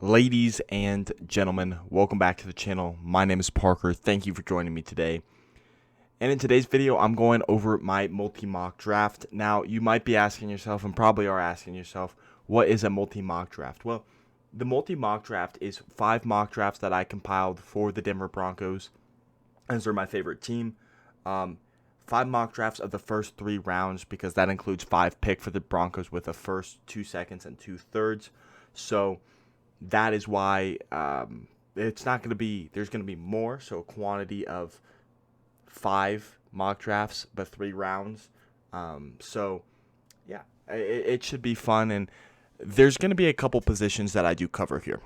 Ladies and gentlemen, welcome back to the channel. My name is Parker. Thank you for joining me today. And in today's video, I'm going over my multi-mock draft. Now, you might be asking yourself, and probably are asking yourself, what is a multi-mock draft? Well, the multi-mock draft is 5 mock drafts that I compiled for the Denver Broncos, as they're my favorite team. 5 mock drafts of the first 3 rounds, because that includes 5 pick for the Broncos with a first, 2 seconds, and 2 thirds. So that is why it's not going to be, there's going to be more, so a quantity of 5 mock drafts, but 3 rounds. So, yeah, it should be fun, and there's going to be a couple positions that I do cover here.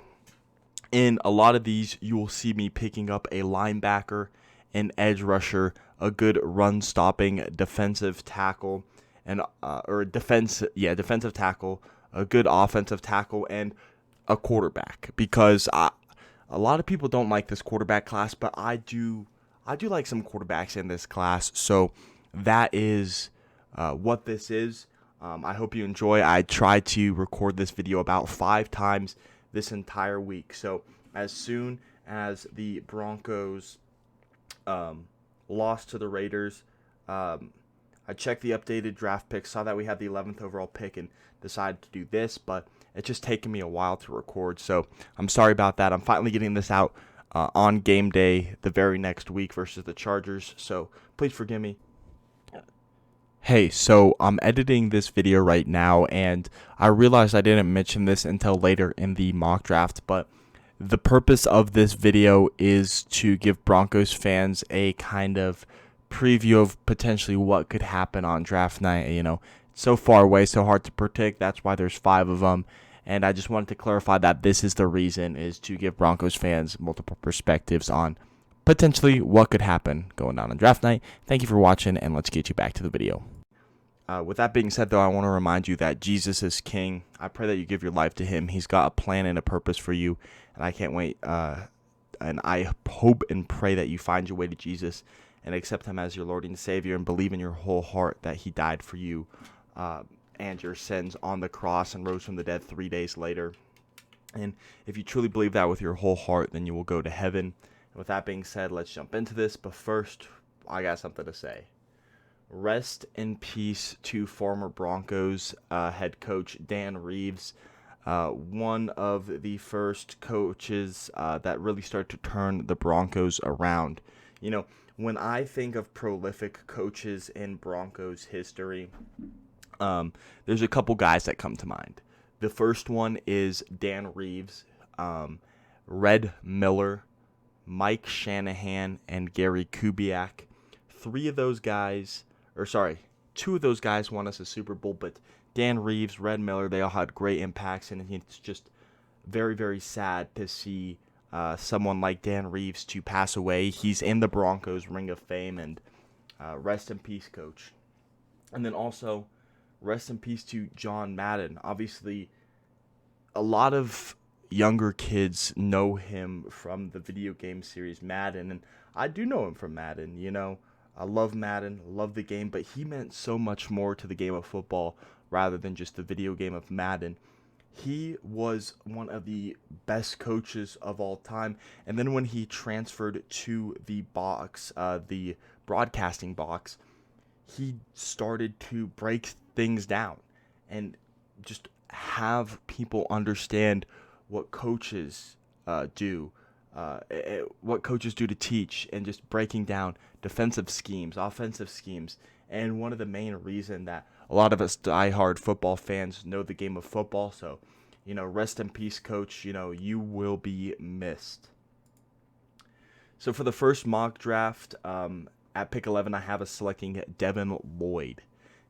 In a lot of these, you will see me picking up a linebacker, an edge rusher, a good run-stopping defensive tackle, and defensive tackle, a good offensive tackle, and a quarterback, because a lot of people don't like this quarterback class, but I do like some quarterbacks in this class. So that is what this is. I hope you enjoy. I tried to record this video about 5 times this entire week. So as soon as the Broncos lost to the Raiders, I checked the updated draft picks, saw that we had the 11th overall pick, and decided to do this, but it's just taken me a while to record, so I'm sorry about that. I'm finally getting this out on game day the very next week versus the Chargers, so please forgive me. Hey, so I'm editing this video right now, and I realized I didn't mention this until later in the mock draft, but the purpose of this video is to give Broncos fans a kind of preview of potentially what could happen on draft night. You know, it's so far away, so hard to predict. That's why there's 5 of them. And I just wanted to clarify that this is the reason, is to give Broncos fans multiple perspectives on potentially what could happen going on draft night. Thank you for watching, and let's get you back to the video. With that being said, though, I want to remind you that Jesus is King. I pray that you give your life to Him. He's got a plan and a purpose for you, and I can't wait. And I hope and pray that you find your way to Jesus and accept Him as your Lord and Savior, and believe in your whole heart that He died for you and your sins on the cross and rose from the dead 3 days later. And if you truly believe that with your whole heart, then you will go to heaven. And with that being said, let's jump into this. But first, I got something to say. Rest in peace to former Broncos head coach Dan Reeves, one of the first coaches that really started to turn the Broncos around. You know, when I think of prolific coaches in Broncos history, there's a couple guys that come to mind. The first one is Dan Reeves, Red Miller, Mike Shanahan, and Gary Kubiak. 2 of those guys won us a Super Bowl, but Dan Reeves, Red Miller, they all had great impacts, and it's just very, very sad to see someone like Dan Reeves to pass away. He's in the Broncos Ring of Fame, and rest in peace, coach. And then also, rest in peace to John Madden. Obviously, a lot of younger kids know him from the video game series Madden, and I do know him from Madden. You know, I love Madden, love the game, but he meant so much more to the game of football rather than just the video game of Madden. He was one of the best coaches of all time, and then when he transferred to the box, the broadcasting box, he started to break things down and just have people understand what coaches do, what coaches do to teach, and just breaking down defensive schemes, offensive schemes. And one of the main reason that a lot of us diehard football fans know the game of football. So, you know, rest in peace, coach. You know, you will be missed. So for the first mock draft, at pick 11, I have us selecting Devin Lloyd.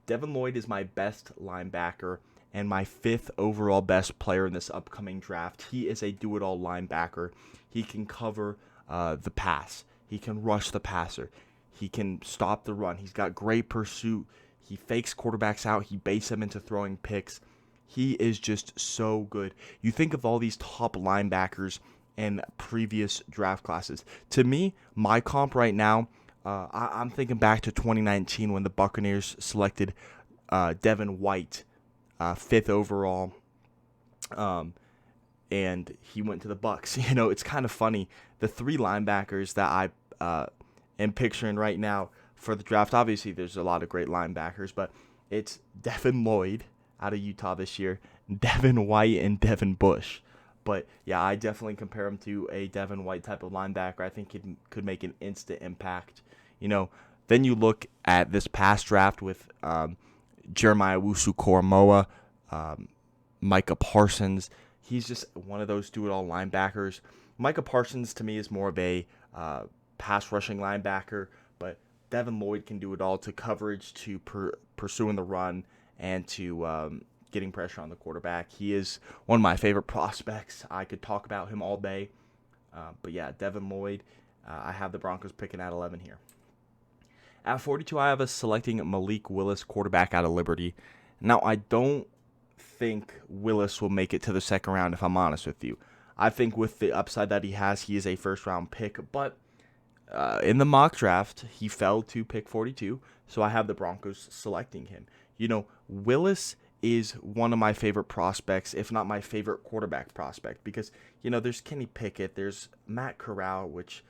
Devin Lloyd is my best linebacker and my 5th overall best player in this upcoming draft. He is a do-it-all linebacker. He can cover the pass. He can rush the passer. He can stop the run. He's got great pursuit. He fakes quarterbacks out. He baits them into throwing picks. He is just so good. You think of all these top linebackers in previous draft classes. To me, my comp right now, I'm thinking back to 2019 when the Buccaneers selected Devin White, 5th overall. and he went to the Bucks. It's kind of funny. The three linebackers that I am picturing right now for the draft, obviously there's a lot of great linebackers, but it's Devin Lloyd out of Utah this year, Devin White, and Devin Bush. But, yeah, I definitely compare him to a Devin White type of linebacker. I think he could make an instant impact. Then you look at this past draft with Jeremiah Owusu-Koramoah, Micah Parsons. He's just one of those do-it-all linebackers. Micah Parsons, to me, is more of a pass-rushing linebacker, but Devin Lloyd can do it all, to coverage, to pursuing the run, and to getting pressure on the quarterback. He is one of my favorite prospects. I could talk about him all day. But, yeah, Devin Lloyd, I have the Broncos picking at 11 here. At 42, I have us selecting Malik Willis, quarterback out of Liberty. Now, I don't think Willis will make it to the second round, if I'm honest with you. I think with the upside that he has, he is a first-round pick. But in the mock draft, he fell to pick 42, so I have the Broncos selecting him. Willis is one of my favorite prospects, if not my favorite quarterback prospect, because, there's Kenny Pickett, there's Matt Corral, which,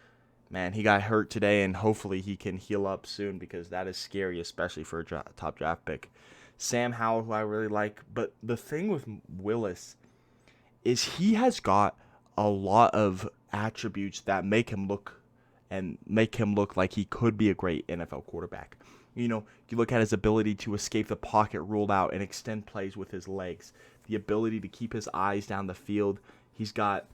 man, he got hurt today, and hopefully he can heal up soon, because that is scary, especially for a top draft pick. Sam Howell, who I really like, but the thing with Willis is he has got a lot of attributes that make him look like he could be a great NFL quarterback. You look at his ability to escape the pocket, ruled out, and extend plays with his legs. The ability to keep his eyes down the field. He's got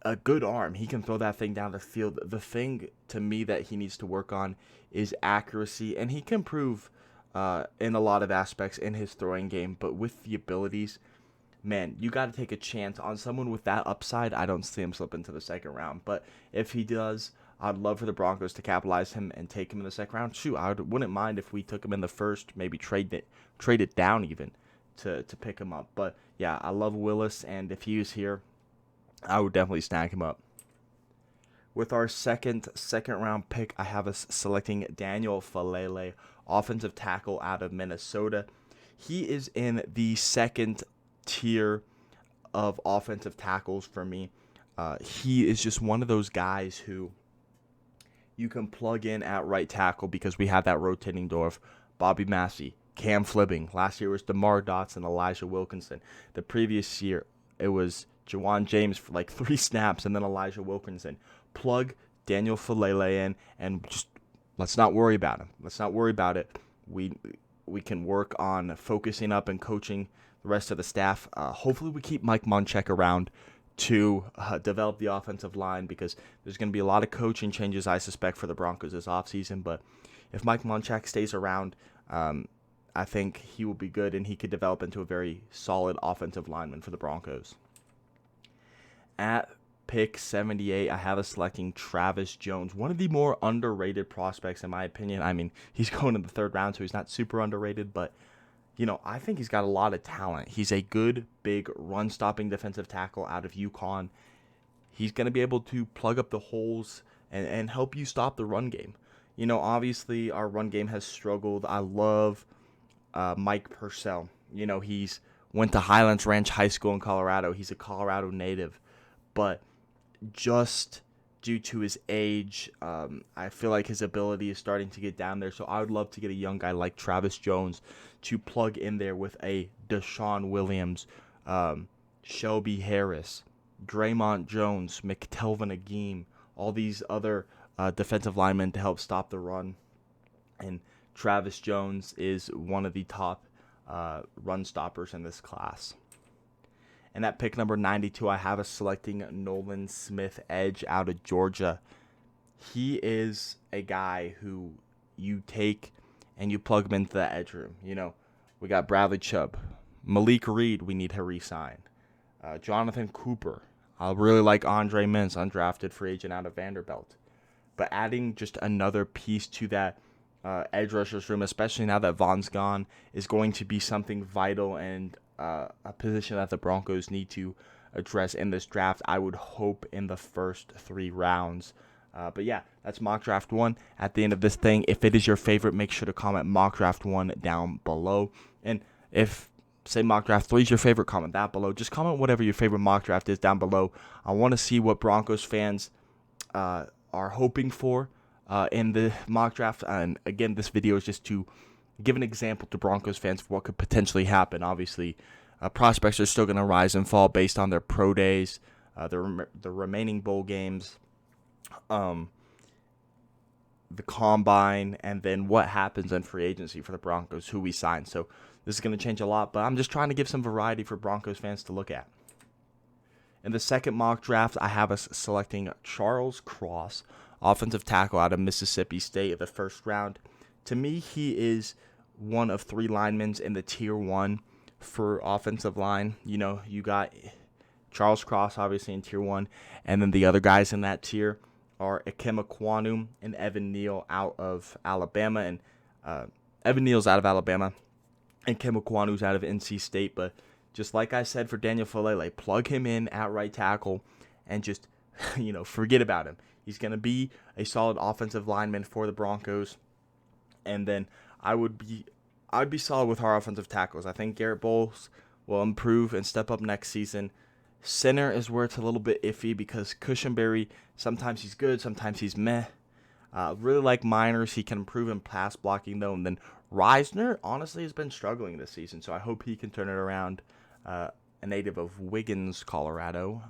a good arm. He can throw that thing down the field. The thing to me that he needs to work on is accuracy, and he can improve in a lot of aspects in his throwing game. But with the abilities, man, you got to take a chance on someone with that upside. I don't see him slip into the second round, but if he does, I'd love for the Broncos to capitalize him and take him in the second round. Shoot, I wouldn't mind if we took him in the first, maybe trade it down even to pick him up. But yeah, I love Willis, and if he was here, I would definitely snag him up. With our second round pick, I have us selecting Daniel Falele, offensive tackle out of Minnesota. He is in the second tier of offensive tackles for me. He is just one of those guys who you can plug in at right tackle, because we have that rotating door of Bobby Massey, Cam Flibbing. Last year was DeMar Dotson, Elijah Wilkinson. The previous year, it was Jawan James for like 3 snaps, and then Elijah Wilkinson. Plug Daniel Falele in, and just let's not worry about him. Let's not worry about it. We can work on focusing up and coaching the rest of the staff. Hopefully we keep Mike Munchak around to develop the offensive line, because there's going to be a lot of coaching changes, I suspect, for the Broncos this offseason. But if Mike Munchak stays around, I think he will be good, and he could develop into a very solid offensive lineman for the Broncos. At pick 78, I have us selecting Travis Jones, one of the more underrated prospects in my opinion. I mean, he's going in the third round, so he's not super underrated, but I think he's got a lot of talent. He's a good, big, run-stopping defensive tackle out of UConn. He's going to be able to plug up the holes and help you stop the run game. Obviously, our run game has struggled. I love Mike Purcell. He's went to Highlands Ranch High School in Colorado. He's a Colorado native. But just due to his age, I feel like his ability is starting to get down there. So I would love to get a young guy like Travis Jones to plug in there with a Deshaun Williams, Shelby Harris, Draymond Jones, McTelvin Agim, all these other defensive linemen to help stop the run. And Travis Jones is one of the top run stoppers in this class. And at pick number 92, I have us selecting Nolan Smith, edge out of Georgia. He is a guy who you take and you plug him into the edge room. We got Bradley Chubb. Malik Reed, we need to re-sign. Jonathan Cooper. I really like Andre Mintz, undrafted free agent out of Vanderbilt. But adding just another piece to that edge rushers room, especially now that Vaughn's gone, is going to be something vital and a position that the Broncos need to address in this draft. I would hope in the first 3 rounds. But yeah, that's Mock Draft 1. At the end of this thing, if it is your favorite, make sure to comment Mock Draft 1 down below. And if say mock draft 3 is your favorite, comment that below. Just comment whatever your favorite mock draft is down below. I want to see what Broncos fans are hoping for in the mock draft. And again, this video is just to give an example to Broncos fans of what could potentially happen. Obviously, prospects are still going to rise and fall based on their pro days, the remaining bowl games, the combine, and then what happens in free agency for the Broncos, who we sign. So this is going to change a lot, but I'm just trying to give some variety for Broncos fans to look at. In the second mock draft, I have us selecting Charles Cross, offensive tackle out of Mississippi State, in the first round. To me, he is one of 3 linemen in the tier 1 for offensive line. You know, you got Charles Cross, obviously, in tier 1, and then the other guys in that tier are Ikem Ekwonu and Evan Neal out of Alabama. And Evan Neal's out of Alabama, and Ikem Ekwonu's out of NC State. But just like I said for Daniel Falele, plug him in at right tackle and just, forget about him. He's going to be a solid offensive lineman for the Broncos. And then I'd be solid with our offensive tackles. I think Garrett Bowles will improve and step up next season. Center is where it's a little bit iffy because Cushenberry, sometimes he's good, sometimes he's meh. Really like Miners. He can improve in pass blocking, though. And then Reisner, honestly, has been struggling this season, so I hope he can turn it around. A native of Wiggins, Colorado.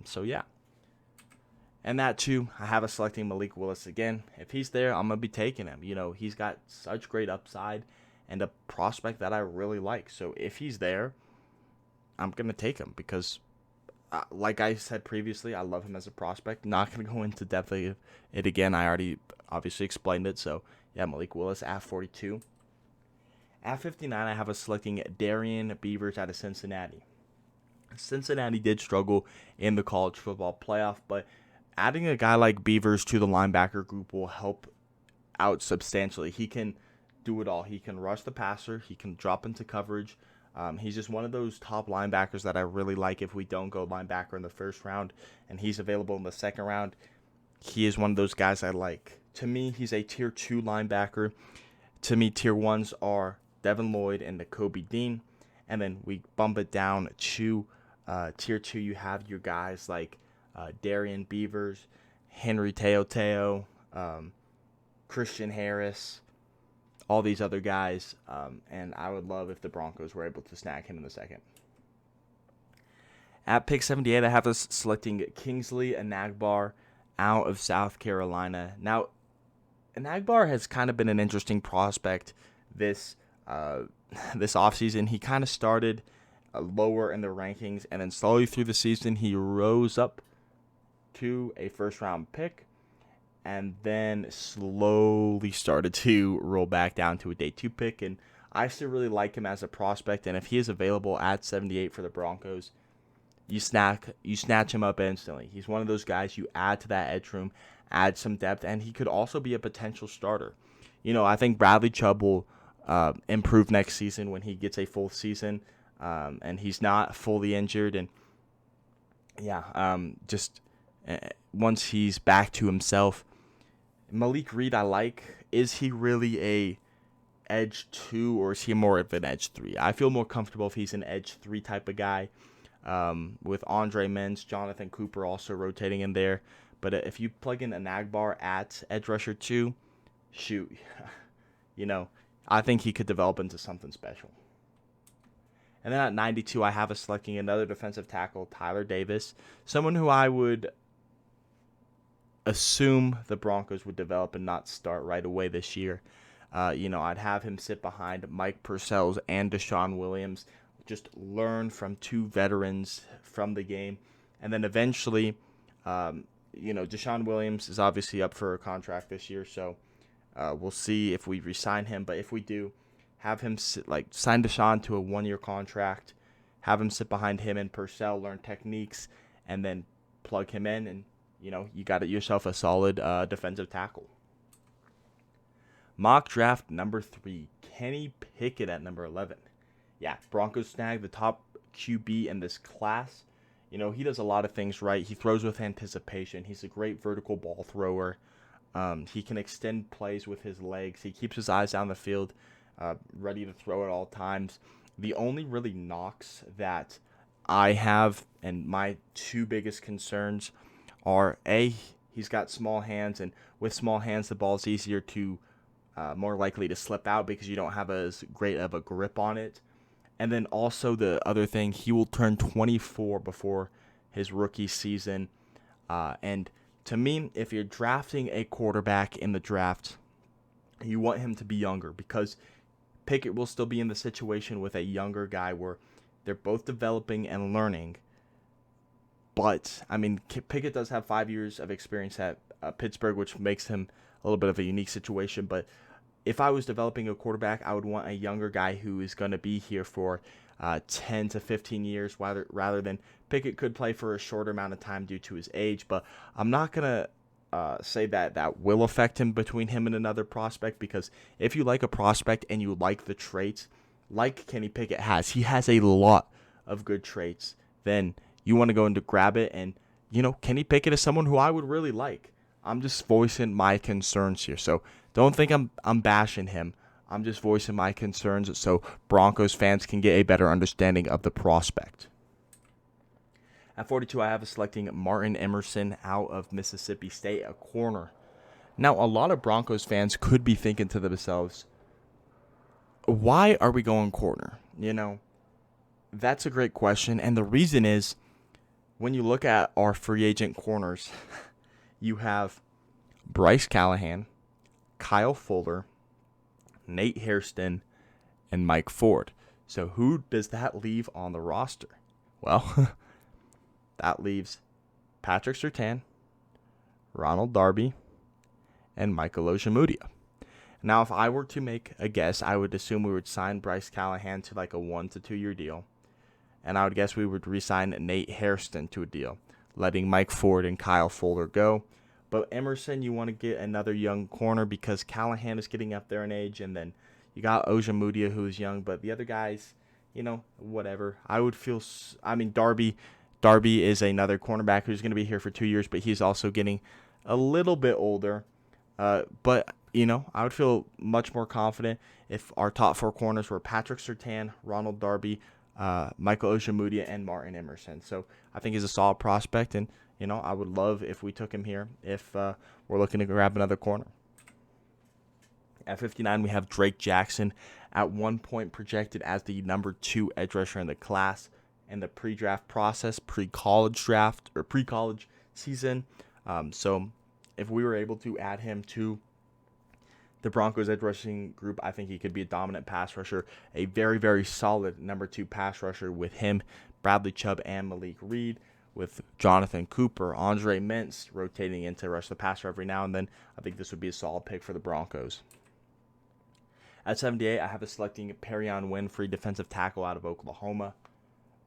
So, yeah. And that, too, I have us selecting Malik Willis again. If he's there, I'm going to be taking him. He's got such great upside and a prospect that I really like. So, if he's there, I'm going to take him because, like I said previously, I love him as a prospect. Not going to go into depth of it again. I already obviously explained it. So, yeah, Malik Willis at 42. At 59, I have us selecting Darian Beavers out of Cincinnati. Cincinnati did struggle in the college football playoff, but adding a guy like Beavers to the linebacker group will help out substantially. He can do it all. He can rush the passer. He can drop into coverage. He's just one of those top linebackers that I really like if we don't go linebacker in the first round, and he's available in the second round. He is one of those guys I like. To me, he's a tier 2 linebacker. To me, tier 1s are Devin Lloyd and Nakobe Dean. And then we bump it down to tier 2. You have your guys like Darian Beavers, Henry Teoteo, Christian Harris, all these other guys. And I would love if the Broncos were able to snag him in the second. At pick 78, I have us selecting Kingsley Enagbare out of South Carolina. Now, Enagbare has kind of been an interesting prospect this offseason. He kind of started lower in the rankings, and then slowly through the season, he rose up to a first-round pick, and then slowly started to roll back down to a day 2 pick. And I still really like him as a prospect, and if he is available at 78 for the Broncos, you snatch him up instantly. He's one of those guys you add to that edge room, add some depth, and he could also be a potential starter. I think Bradley Chubb will improve next season when he gets a full season, and he's not fully injured. And once he's back to himself, Malik Reed I like. Is he really a edge 2 or is he more of an edge 3? I feel more comfortable if he's an edge 3 type of guy, with Andre Mintz, Jonathan Cooper also rotating in there. But if you plug in Enagbare at edge rusher 2, shoot, I think he could develop into something special. And then at 92, I have us selecting another defensive tackle, Tyler Davis, someone who I would assume the Broncos would develop and not start right away this year. I'd have him sit behind Mike Purcell's and Deshaun Williams, just learn from 2 veterans from the game. And then eventually, Deshaun Williams is obviously up for a contract this year, so we'll see if we re-sign him. But if we do, have him sign Deshaun to a 1-year contract, have him sit behind him and Purcell, learn techniques, and then plug him in, and you got yourself a solid defensive tackle. Mock draft number 3, Kenny Pickett at number 11. Yeah, Broncos snag the top QB in this class. He does a lot of things right. He throws with anticipation. He's a great vertical ball thrower. He can extend plays with his legs. He keeps his eyes down the field, ready to throw at all times. The only really knocks that I have, and my two biggest concerns are A, he's got small hands, and with small hands, the ball's easier to, more likely to slip out because you don't have as great of a grip on it. And then also the other thing, he will turn 24 before his rookie season. And to me, if you're drafting a quarterback in the draft, you want him to be younger because Pickett will still be in the situation with a younger guy where they're both developing and learning. But, I mean, Pickett does have 5 years of experience at Pittsburgh, which makes him a little bit of a unique situation. But if I was developing a quarterback, I would want a younger guy who is going to be here for 10 to 15 years rather than Pickett could play for a shorter amount of time due to his age. But I'm not going to say that will affect him between him and another prospect, because if you like a prospect and you like the traits like Kenny Pickett has, he has a lot of good traits, then you want to go in to grab it. And, Kenny Pickett is someone who I would really like. I'm just voicing my concerns here. So don't think I'm bashing him. I'm just voicing my concerns so Broncos fans can get a better understanding of the prospect. At 42, I have selecting Martin Emerson out of Mississippi State, a corner. Now, a lot of Broncos fans could be thinking to themselves, why are we going corner? That's a great question. And the reason is, when you look at our free agent corners, you have Bryce Callahan, Kyle Fuller, Nate Hairston, and Mike Ford. So who does that leave on the roster? Well, that leaves Patrick Surtain, Ronald Darby, and Michael Ojemudia. Now, if I were to make a guess, I would assume we would sign Bryce Callahan to like a 1 to 2 year deal. And I would guess we would re-sign Nate Hairston to a deal, letting Mike Ford and Kyle Fuller go. But Emerson, you want to get another young corner because Callahan is getting up there in age. And then you got Ojemudia, who's young. But the other guys, whatever. Darby is another cornerback who's going to be here for 2 years, but he's also getting a little bit older. But I would feel much more confident if our top 4 corners were Patrick Surtain, Ronald Darby, Michael Ojemudia, and Martin Emerson. So I think he's a solid prospect, and I would love if we took him here if we're looking to grab another corner. At 59, we have Drake Jackson, at one point projected as the number 2 edge rusher in the class in the pre-draft process, pre-college draft or pre-college season. So if we were able to add him to the Broncos edge rushing group, I think he could be a dominant pass rusher, a very, very solid number 2 pass rusher with him, Bradley Chubb, and Malik Reed, with Jonathan Cooper, Andre Mintz rotating in to rush the passer every now and then. I think this would be a solid pick for the Broncos. At 78, I have us selecting Perion Winfrey, defensive tackle out of Oklahoma.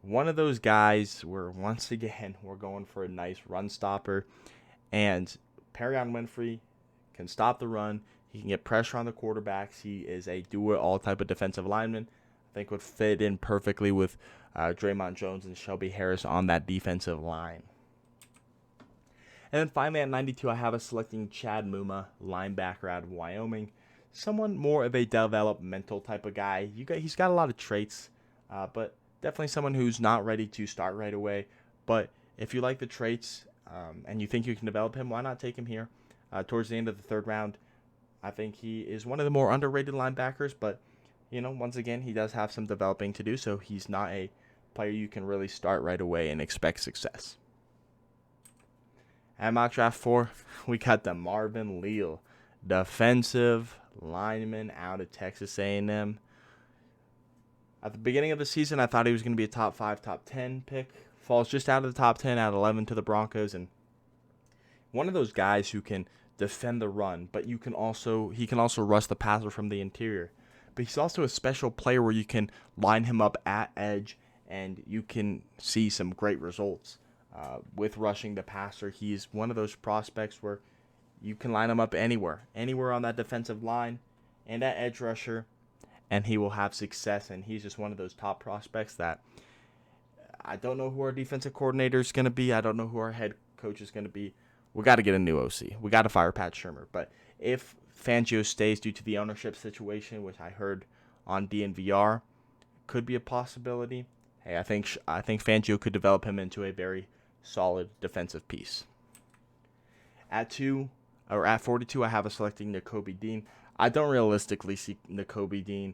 One of those guys where, once again, we're going for a nice run stopper. And Perion Winfrey can stop the run. He can get pressure on the quarterbacks. He is a do-it-all type of defensive lineman. I think would fit in perfectly with Draymond Jones and Shelby Harris on that defensive line. And then finally at 92, I have us selecting Chad Muma, linebacker out of Wyoming. Someone more of a developmental type of guy. He's got a lot of traits, but definitely someone who's not ready to start right away. But if you like the traits and you think you can develop him, why not take him here towards the end of the 3rd round? I think he is one of the more underrated linebackers, but, once again, he does have some developing to do, so he's not a player you can really start right away and expect success. At mock draft 4, we got the Marvin Leal, defensive lineman out of Texas A&M. At the beginning of the season, I thought he was going to be a top 5, top 10 pick. Falls just out of the top 10 at 11 to the Broncos, and one of those guys who can defend the run, but he can also rush the passer from the interior. But he's also a special player where you can line him up at edge and you can see some great results with rushing the passer. He's one of those prospects where you can line him up anywhere on that defensive line and at edge rusher, and he will have success. And he's just one of those top prospects that I don't know who our defensive coordinator is going to be. I don't know who our head coach is going to be. We got to get a new OC. We got to fire Pat Shurmur. But if Fangio stays due to the ownership situation, which I heard on DNVR, could be a possibility. Hey, I think Fangio could develop him into a very solid defensive piece. At 42, I have us selecting Nakobe Dean. I don't realistically see Nakobe Dean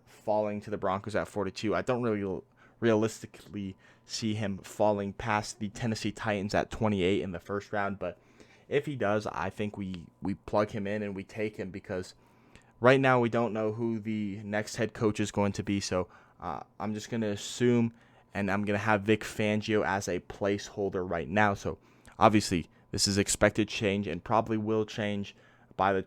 falling to the Broncos at 42. I don't really realistically see him falling past the Tennessee Titans at 28 in the first round. But if he does, I think we plug him in and we take him, because right now we don't know who the next head coach is going to be. So I'm just going to assume, and I'm going to have Vic Fangio as a placeholder right now. So obviously this is expected change and probably will change by the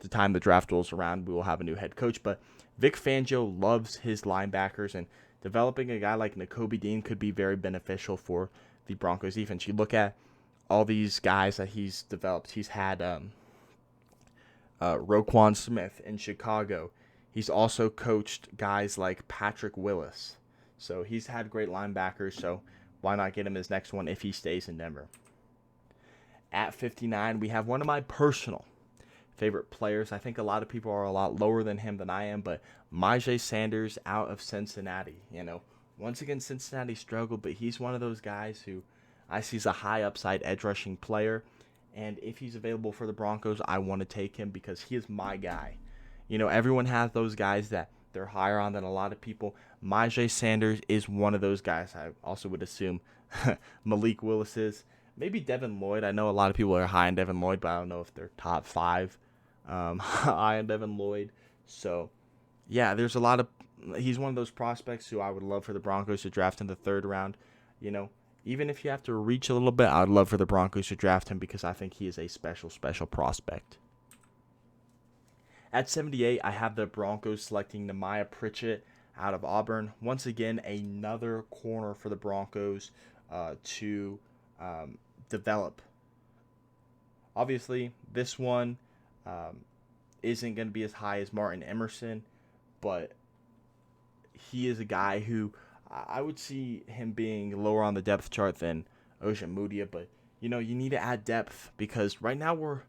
time the draft rolls around. We will have a new head coach. But Vic Fangio loves his linebackers, and developing a guy like Nakobe Dean could be very beneficial for the Broncos defense. You look at all these guys that he's developed. He's had Roquan Smith in Chicago. He's also coached guys like Patrick Willis. So he's had great linebackers, so why not get him his next one if he stays in Denver? At 59, we have one of my personal favorite players. I think a lot of people are a lot lower than him than I am, but Myjai Sanders out of Cincinnati. Once again, Cincinnati struggled, but he's one of those guys who I see as a high upside edge rushing player. And if he's available for the Broncos, I want to take him because he is my guy. Everyone has those guys that they're higher on than a lot of people. Myjai Sanders is one of those guys. I also would assume Malik Willis is. Maybe Devin Lloyd. I know a lot of people are high on Devin Lloyd, but I don't know if they're top 5 high on Devin Lloyd. So, yeah, he's one of those prospects who I would love for the Broncos to draft in the 3rd round. Even if you have to reach a little bit, I'd love for the Broncos to draft him because I think he is a special, special prospect. At 78, I have the Broncos selecting Nehemiah Pritchett out of Auburn. Once again, another corner for the Broncos to develop. Obviously, this one isn't going to be as high as Martin Emerson, but he is a guy who I would see him being lower on the depth chart than Ojemudia, but you need to add depth because right now we're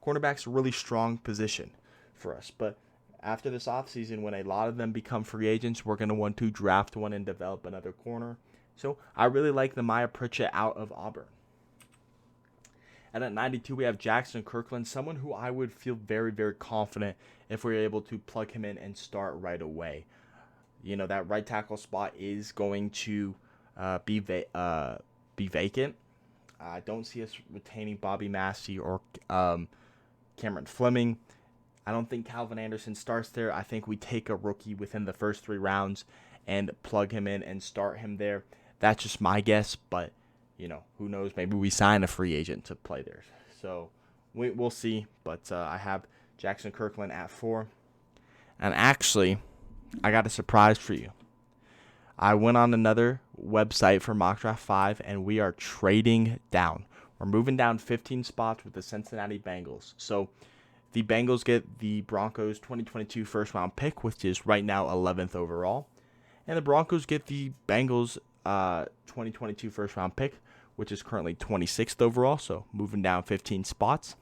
cornerback's a really strong position for us. But after this offseason, when a lot of them become free agents, we're going to want to draft one and develop another corner. So I really like Nehemiah Pritchett out of Auburn. And at 92, we have Jackson Kirkland, someone who I would feel very, very confident if we were able to plug him in and start right away. That right tackle spot is going to be vacant. I don't see us retaining Bobby Massey or Cameron Fleming. I don't think Calvin Anderson starts there. I think we take a rookie within the first 3 rounds and plug him in and start him there. That's just my guess, but, who knows? Maybe we sign a free agent to play there. So we'll see, but I have Jackson Kirkland at 4. And actually, I got a surprise for you. I went on another website for Mock Draft 5, and we are trading down. We're moving down 15 spots with the Cincinnati Bengals. So the Bengals get the Broncos 2022 first-round pick, which is right now 11th overall. And the Broncos get the Bengals 2022 first-round pick, which is currently 26th overall, so moving down 15 spots.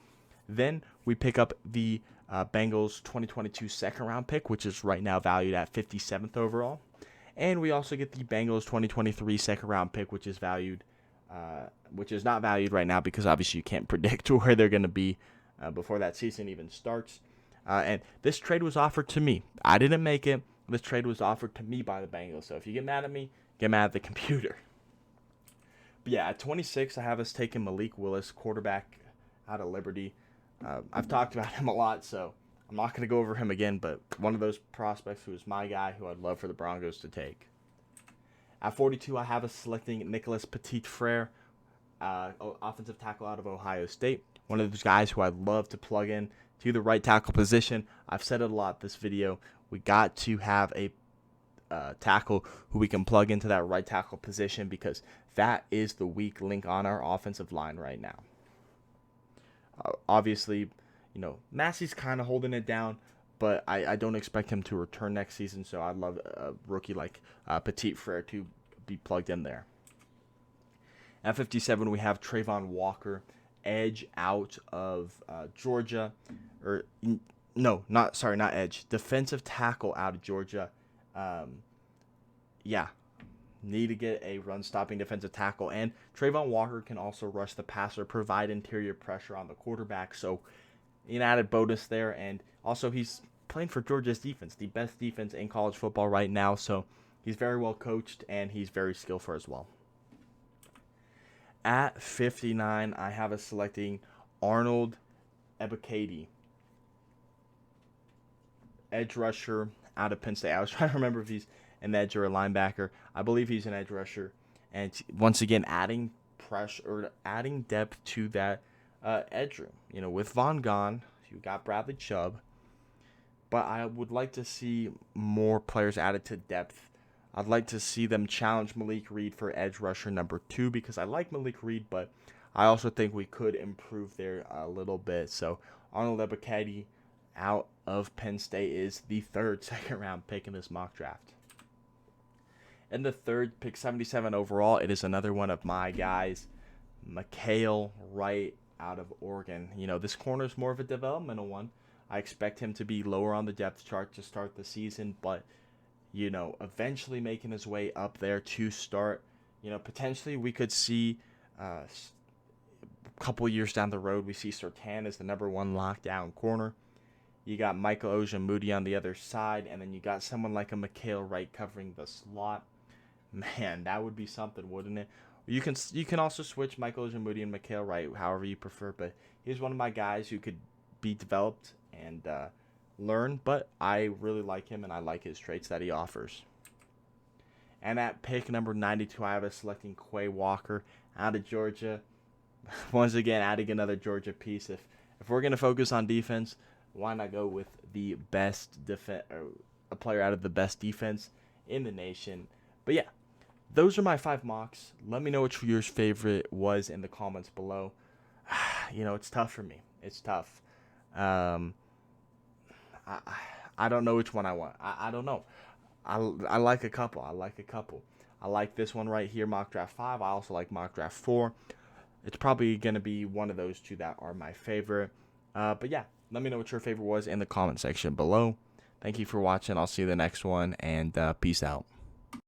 Then we pick up the Bengals 2022 second-round pick, which is right now valued at 57th overall. And we also get the Bengals 2023 second-round pick, which is not valued right now because obviously you can't predict where they're going to be before that season even starts. And this trade was offered to me. I didn't make it. This trade was offered to me by the Bengals. So if you get mad at me, get mad at the computer. But yeah, at 26, I have us taking Malik Willis, quarterback out of Liberty. I've talked about him a lot, so I'm not going to go over him again, but one of those prospects who is my guy who I'd love for the Broncos to take. At 42, I have us selecting Nicholas Petit-Frere, offensive tackle out of Ohio State. One of those guys who I'd love to plug in to the right tackle position. I've said it a lot this video. We got to have a tackle who we can plug into that right tackle position because that is the weak link on our offensive line right now. Obviously, Massey's kind of holding it down, but I don't expect him to return next season, so I'd love a rookie like Petit-Frere to be plugged in there. At 57, we have Trayvon Walker, edge out of Georgia. Not edge. Defensive tackle out of Georgia. Yeah, need to get a run-stopping defensive tackle. And Trayvon Walker can also rush the passer, provide interior pressure on the quarterback. So an added bonus there. And also he's playing for Georgia's defense, the best defense in college football right now. So he's very well coached, and he's very skillful as well. At 59, I have us selecting Arnold Ebiketie, edge rusher out of Penn State. I was trying to remember if he's an edge or a linebacker. I believe he's an edge rusher. And once again, adding pressure or adding depth to that edge room. You know, with Von gone, you got Bradley Chubb. But I would like to see more players added to depth. I'd like to see them challenge Malik Reed for edge rusher number 2 because I like Malik Reed, but I also think we could improve there a little bit. So Arnold Ebiketie out of Penn State is the third second-round pick in this mock draft. And the third pick, 77 overall, it is another one of my guys, Mykael Wright out of Oregon. You know, this corner is more of a developmental one. I expect him to be lower on the depth chart to start the season, but, you know, eventually making his way up there to start. You know, potentially we could see a couple years down the road, we see Surtain as the number 1 lockdown corner. You got Michael Ojemudia on the other side, and then you got someone like a Mykael Wright covering the slot. Man, that would be something, wouldn't it? You can also switch Michael Ojemudia and Mykael Wright, however you prefer, but he's one of my guys who could be developed and learn, but I really like him, and I like his traits that he offers. And at pick number 92, I have us selecting Quay Walker out of Georgia. Once again, adding another Georgia piece. If we're going to focus on defense, why not go with the best a player out of the best defense in the nation? But yeah, those are my 5 mocks. Let me know which yours favorite was in the comments below. You know, it's tough for me. It's tough. I don't know which one I want. I don't know. I like a couple. I like this one right here, mock draft 5. I also like mock draft 4. It's probably going to be one of those 2 that are my favorite. But yeah, let me know what your favorite was in the comment section below. Thank you for watching. I'll see you in the next one, and peace out.